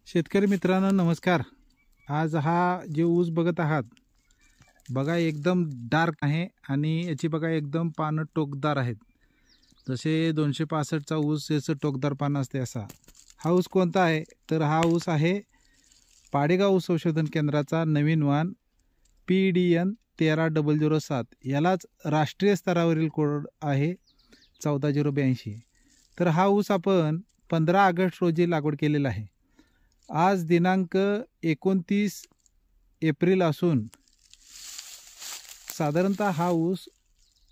शेतकरी मित्रांनो नमस्कार। आज हा जे ऊस बघत आहात बघा एकदम डार्क आहे आणि याची बघा एकदम पानं टोकदार आहेत। जसे 265 चा ऊस याचं टोकदार पानं असते असा हा ऊस कोणता आहे तर हा ऊस आहे पाडेगाव ऊस संशोधन केंद्राचा नवीन वाण PDN 13007। यालाच राष्ट्रीय स्तरावरील कोड आहे 14082। तर हा ऊस आपण 15 ऑगस्ट रोजी लागवड केलेला आहे। आज दिनांक 29 एप्रिल असून साधारणतः हा ऊस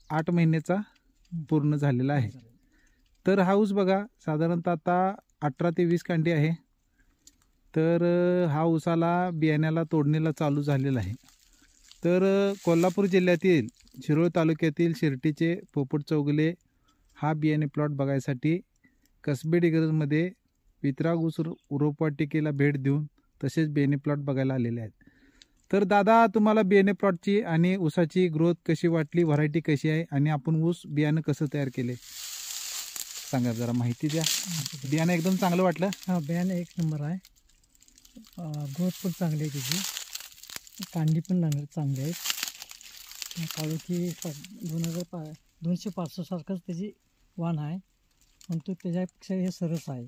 8 महिन्याचा पूर्ण झालेला आहे। तर हा ऊस बघा साधारणतः आता 18 ते 20 कांडी आहे। तर हा ऊसाला बियाण्याला तोडणीला चालू झालेला आहे। तर कोल्हापूर जिल्ह्यातील शिरोळ तालुक्यातील शिर्टीचे पोपट चौगले हा बियाणे प्लॉट बघायसाठी कसबे डिग्रजमध्ये वितराग ऊस रोपवाटिकेला भेट देऊन तसेच बियाणे प्लॉट बघायला आलेले आहेत। तर दादा तुम्हाला बियाणे प्लॉटची आणि ऊसाची ग्रोथ कशी वाटली, व्हरायटी कशी आहे आणि आपण ऊस बियाणे कसं तयार केले सांगा जरा माहिती द्या। बियाणे एकदम चांगलं वाटलं? हां, बियाणे एक नंबर आहे। ग्रोथ पण चांगली आहे त्याची, कांडी पण चांगली आहेत। काळोखी 265 सारखंच त्याची वाण आहे, पण तो त्याच्यापेक्षा हे सरस आहे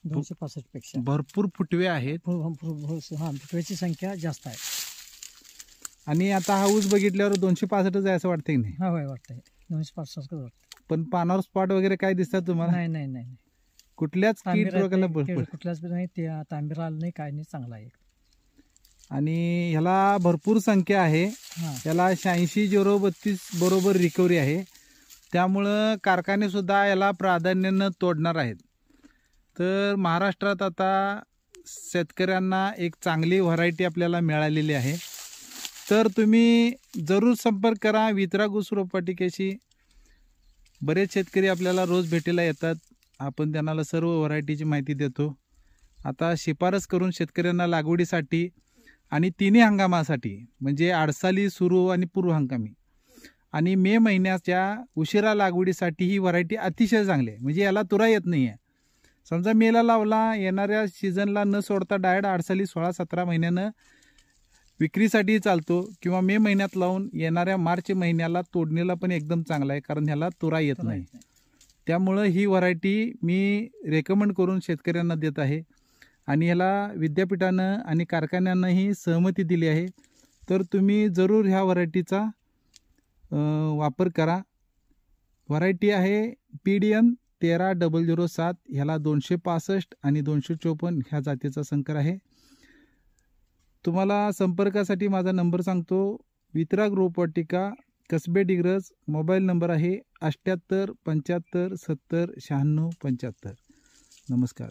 265 पेक्षा। भरपूर फुटवे आहेत। हां, फुटव्याची संख्या जास्त आहे। आणि आता हा ऊस बघितल्यावर 265 आहे असं वाटतं की नाही? हा होय, वाटतंय 265 सारखं वाटतं। पण पानावर स्पॉट वगैरे काय दिसतात तुम्हाला? नाही नाही नाही, कुठल्याच कीड रोगाला भरपूर कुठल्याच नाही, ते तांबेरा आलं नाही, काय नाही, चांगला आहे। आणि ह्याला भरपूर संख्या आहे। याला 86-032 बरोबर रिकव्हरी आहे। त्यामुळं कारखाने सुद्धा याला प्राधान्यानं तोडणार आहेत। तर महाराष्ट्रात आता शेतकऱ्यांना एक चांगली व्हरायटी आपल्याला मिळालेली आहे। तर तुम्ही जरूर संपर्क करा वितराग ऊस रोपवाटिकेशी। बरेच शेतकरी आपल्याला रोज भेटीला येतात, आपण त्यांना सर्व व्हरायटीची माहिती देतो। आता शिफारस करून शेतकऱ्यांना लागवडीसाठी आणि तिन्ही हंगामासाठी म्हणजे आडसाली, सुरू आणि पूर्व हंगामी आणि मे महिन्याच्या उशिरा लागवडीसाठी ही व्हरायटी अतिशय चांगली आहे। म्हणजे याला तुरा येत नाही आहे। समजा मेला लावला, येणाऱ्या सीझनला न सोडता डायरेक्ट आडसाली 16-17 महिन्यानं विक्रीसाठी चालतो, किंवा मे महिन्यात लावून येणाऱ्या मार्च महिन्याला तोडणीला पण एकदम चांगला आहे, कारण ह्याला तुरा येत नाही। त्यामुळं ही व्हरायटी मी रेकमेंड करून शेतकऱ्यांना देत आहे आणि ह्याला विद्यापीठानं आणि कारखान्यांनाही सहमती दिली आहे। तर तुम्ही जरूर ह्या व्हरायटीचा वापर करा। व्हरायटी आहे PDN 13007। ह्याला 265 आणि 254 ह्या जातीचा संकर आहे। तुम्हाला संपर्कासाठी माझा नंबर सांगतो, वितराग रोपवाटिका, कसबे डिग्रज। मोबाईल नंबर आहे 78 75 70 96 75। नमस्कार।